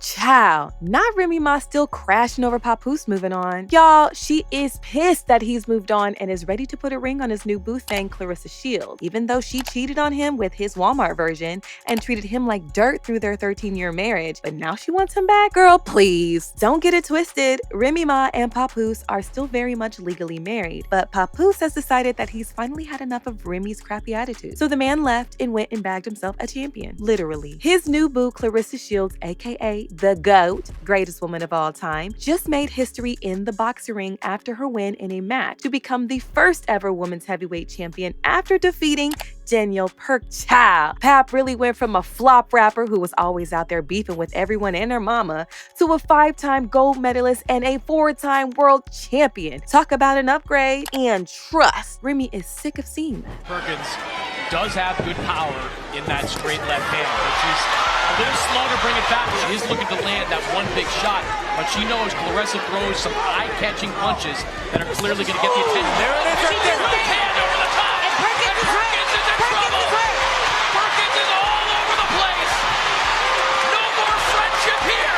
Child, not Remy Ma still crashing over Papoose moving on. Y'all, she is pissed that he's moved on and is ready to put a ring on his new boo thang, Claressa Shields, even though she cheated on him with his Walmart version and treated him like dirt through their 13-year marriage. But now she wants him back? Girl, please. Don't get it twisted. Remy Ma and Papoose are still very much legally married, but Papoose has decided that he's finally had enough of Remy's crappy attitude. So the man left and went and bagged himself a champion. Literally. His new boo, Claressa Shields, aka the GOAT, greatest woman of all time, just made history in the boxing ring after her win in a match to become the first ever women's heavyweight champion after defeating Danielle Perk. Child. Pap really went from a flop rapper who was always out there beefing with everyone and her mama to a 5-time gold medalist and a 4-time world champion. Talk about an upgrade and trust. Remy is sick of seeing that. Perkins does have good power in that straight left hand, but she's a little slow to bring it back. She is looking to land that one big shot, but she knows Claressa throws some eye-catching punches that are clearly going to get the attention. There it is, right there. Right hand over the top. And Perkins is in trouble. Perkins is all over the place. No more friendship here.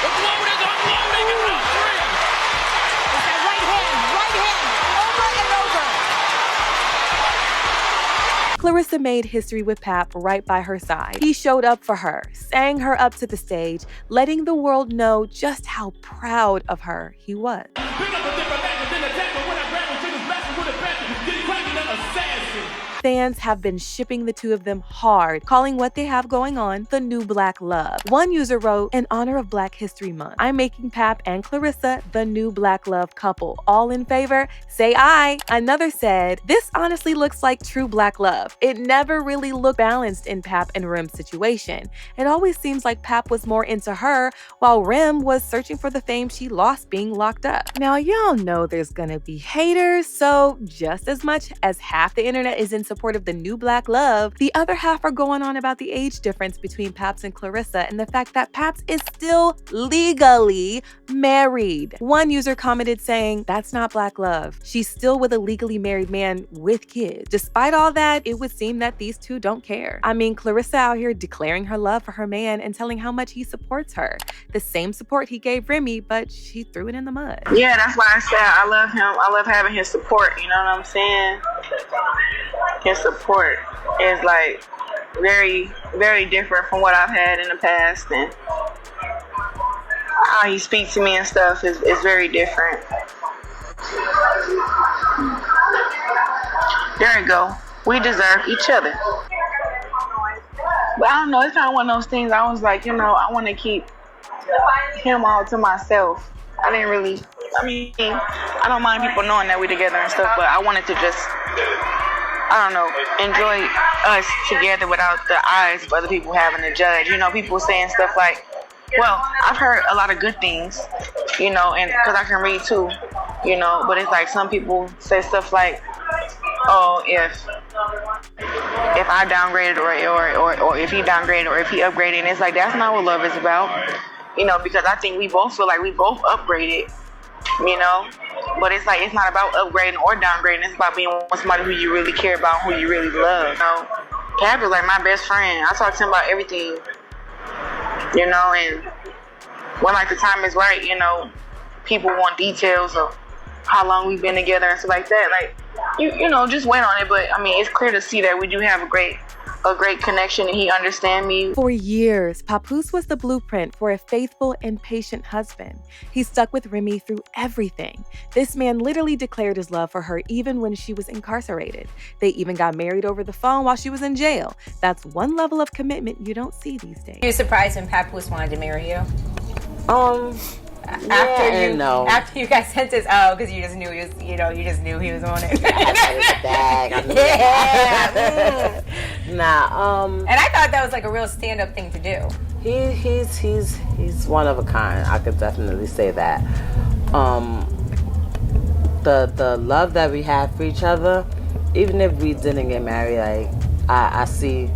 The load is unloading in round 3. It's that right hand, over and over. Claressa made history with Pap right by her side. He showed up for her, sang her up to the stage, letting the world know just how proud of her he was. Fans have been shipping the two of them hard, calling what they have going on the new Black Love. One user wrote, in honor of Black History Month, I'm making Pap and Claressa the new Black Love couple. All in favor? Say aye. Another said, this honestly looks like true Black love. It never really looked balanced in Pap and Rem's situation. It always seems like Pap was more into her, while Rem was searching for the fame she lost being locked up. Now, y'all know there's gonna be haters, so just as much as half the internet is in support of the new Black Love, the other half are going on about the age difference between Paps and Claressa and the fact that Paps is still legally married. One user commented saying, that's not Black love. She's still with a legally married man with kids. Despite all that, it would seem that these two don't care. I mean, Claressa out here declaring her love for her man and telling how much he supports her. The same support he gave Remy, but she threw it in the mud. Yeah, that's why I said I love him. I love having his support, you know what I'm saying? His support is like very, very different from what I've had in the past, and how he speaks to me and stuff is very different. There you go. We deserve each other. But I don't know, it's kind of one of those things. I was like, I want to keep him all to myself. I didn't really, I don't mind people knowing that we're together and stuff, but I wanted to just, enjoy us together without the eyes of other people having to judge. People saying stuff like, well, I've heard a lot of good things, and because I can read too, but it's like some people say stuff like, oh, if I downgraded or if he downgraded or if he upgraded, and it's like, that's not what love is about, because I think we both feel like we both upgraded, but it's like, it's not about upgrading or downgrading. It's about being with somebody who you really care about, who you really love. Cap is like my best friend. I talk to him about everything, and when like the time is right, people want details of how long we've been together and stuff like that. Like, just wait on it. But it's clear to see that we do have a great connection, and he understands me. For years, Papoose was the blueprint for a faithful and patient husband. He stuck with Remy through everything. This man literally declared his love for her even when she was incarcerated. They even got married over the phone while she was in jail. That's one level of commitment you don't see these days. Were you surprised when Papoose wanted to marry you? After you guys sent this, because you just knew he was, you just knew he was on it. And I thought that was like a real stand-up thing to do. He's one of a kind. I could definitely say that. The love that we have for each other, even if we didn't get married, like I see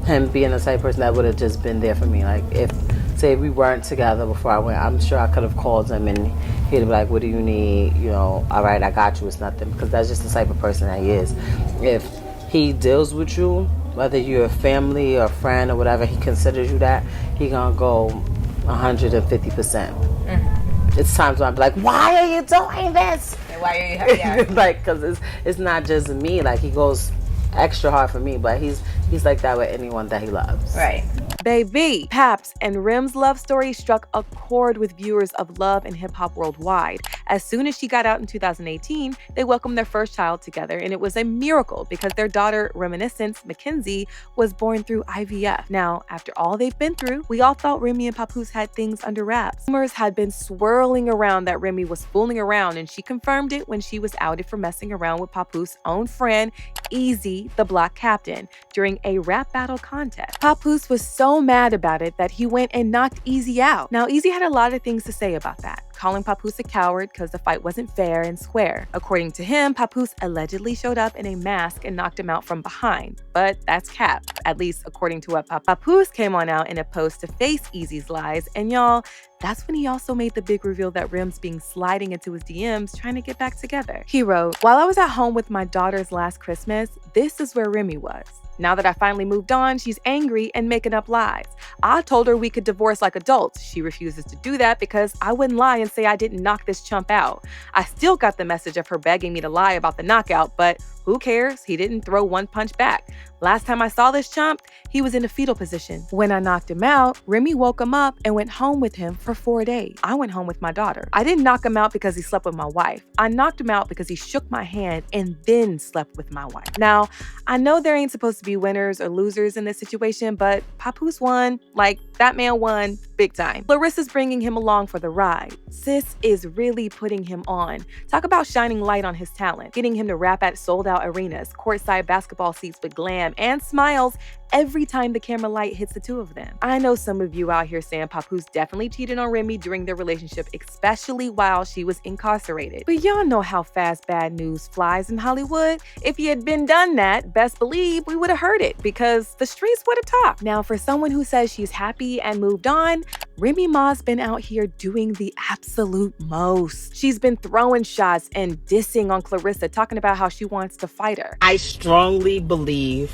him being the type of person that would have just been there for me. Like if say we weren't together before I went, I'm sure I could have called him and he'd be like, what do you need? All right, I got you, it's nothing. Because that's just the type of person that he is. If he deals with you, whether you're a family or a friend or whatever, he considers you that, he gonna go 150%. It's times when I'm like, why are you doing this? And why are you? Yeah. Like, because it's not just me. Like, he goes extra hard for me, but he's like that with anyone that he loves. Right. Baby, Paps and Rem's love story struck a chord with viewers of love and hip-hop worldwide. As soon as she got out in 2018, they welcomed their first child together, and it was a miracle because their daughter, Reminiscence Mackenzie, was born through IVF. Now, after all they've been through, we all thought Remy and Papoose had things under wraps. Rumors had been swirling around that Remy was fooling around, and she confirmed it when she was outed for messing around with Papoose' own friend, Easy, the Block Captain, during a rap battle contest. Papoose was so mad about it that he went and knocked Easy out. Now, Easy had a lot of things to say about that, calling Papoose a coward because the fight wasn't fair and square. According to him, Papoose allegedly showed up in a mask and knocked him out from behind. But that's cap, at least according to what Papoose came on out in a post to face Easy's lies. And y'all, that's when he also made the big reveal that Rem's being sliding into his DMs trying to get back together. He wrote, "While I was at home with my daughters last Christmas, this is where Remy was. Now that I finally moved on, she's angry and making up lies. I told her we could divorce like adults. She refuses to do that because I wouldn't lie and say I didn't knock this chump out. I still got the message of her begging me to lie about the knockout, but who cares? He didn't throw one punch back. Last time I saw this chump, he was in a fetal position. When I knocked him out, Remy woke him up and went home with him for 4 days. I went home with my daughter. I didn't knock him out because he slept with my wife. I knocked him out because he shook my hand and then slept with my wife." Now, I know there ain't supposed to be winners or losers in this situation, but Papoose won. Like, that man won big time. Clarissa's bringing him along for the ride. Sis is really putting him on. Talk about shining light on his talent, getting him to rap at sold-out arenas, courtside basketball seats with glam and smiles every time the camera light hits the two of them. I know some of you out here saying Papoose definitely cheated on Remy during their relationship, especially while she was incarcerated. But y'all know how fast bad news flies in Hollywood. If he had been done that, best believe we would have heard it because the streets would have talked. Now, for someone who says she's happy and moved on, Remy Ma's been out here doing the absolute most. She's been throwing shots and dissing on Claressa, talking about how she wants to fight her. I strongly believe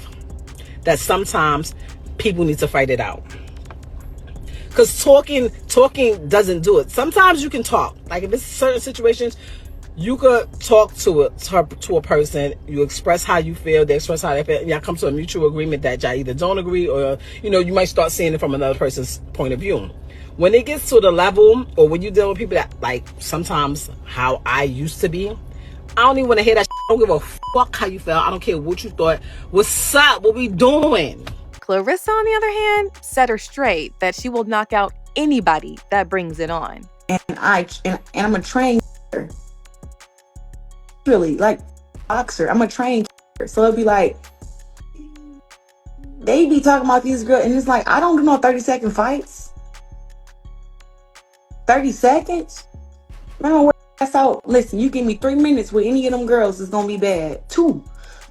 that sometimes people need to fight it out. Because talking doesn't do it. Sometimes you can talk. Like if it's certain situations, you could talk to a person, you express how you feel, they express how they feel, and y'all come to a mutual agreement that y'all either don't agree or, you might start seeing it from another person's point of view. When it gets to the level, or when you deal with people that, like, sometimes how I used to be, I don't even want to hear that shit. I don't give a fuck how you felt. I don't care what you thought. What's up? What we doing? Claressa, on the other hand, set her straight that she will knock out anybody that brings it on. And I'm a trained really like boxer. I'm a trained so it'd be like they be talking about these girls, and it's like I don't do no 30-second fights. 30 seconds? Remember where that's out? Listen, you give me 3 minutes with any of them girls, it's gonna be bad. 2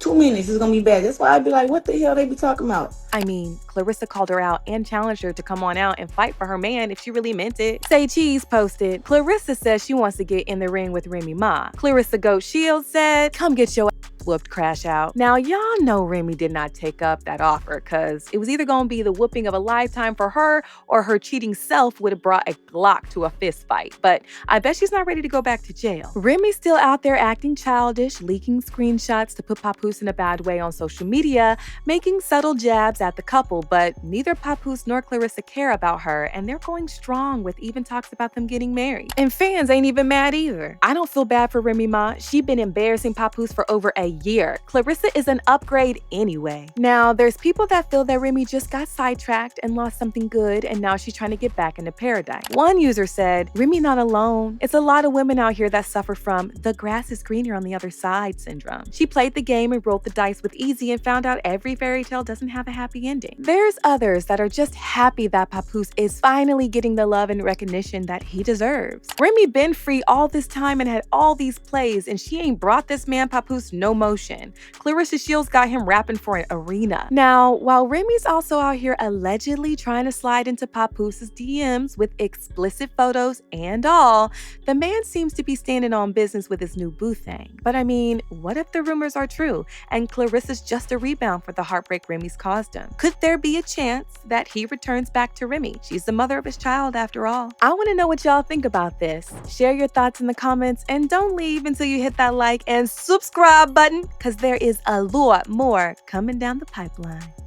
minutes is gonna be bad. That's why I'd be like, what the hell they be talking about? I mean, Claressa called her out and challenged her to come on out and fight for her man if she really meant it. Say Cheese posted, Claressa says she wants to get in the ring with Remy Ma. Claressa Goat Shields said, come get your whooped, Crash Out. Now, y'all know Remy did not take up that offer because it was either going to be the whooping of a lifetime for her or her cheating self would have brought a Glock to a fist fight. But I bet she's not ready to go back to jail. Remy's still out there acting childish, leaking screenshots to put Papoose in a bad way on social media, making subtle jabs at the couple, but neither Papoose nor Claressa care about her, and they're going strong with even talks about them getting married. And fans ain't even mad either. I don't feel bad for Remy Ma. She's been embarrassing Papoose for over a year. Claressa is an upgrade anyway. Now, there's people that feel that Remy just got sidetracked and lost something good, and now she's trying to get back into paradise. One user said, Remy not alone. It's a lot of women out here that suffer from the grass is greener on the other side syndrome. She played the game and rolled the dice with Easy and found out every fairy tale doesn't have a happy ending. There's others that are just happy that Papoose is finally getting the love and recognition that he deserves. Remy been free all this time and had all these plays, and she ain't brought this man Papoose no promotion. Claressa Shields got him rapping for an arena. Now, while Remy's also out here allegedly trying to slide into Papoose's DMs with explicit photos and all, the man seems to be standing on business with his new boo thang. But I mean, what if the rumors are true and Claressa's just a rebound for the heartbreak Remy's caused him? Could there be a chance that he returns back to Remy? She's the mother of his child after all. I want to know what y'all think about this. Share your thoughts in the comments and don't leave until you hit that like and subscribe button, because there is a lot more coming down the pipeline.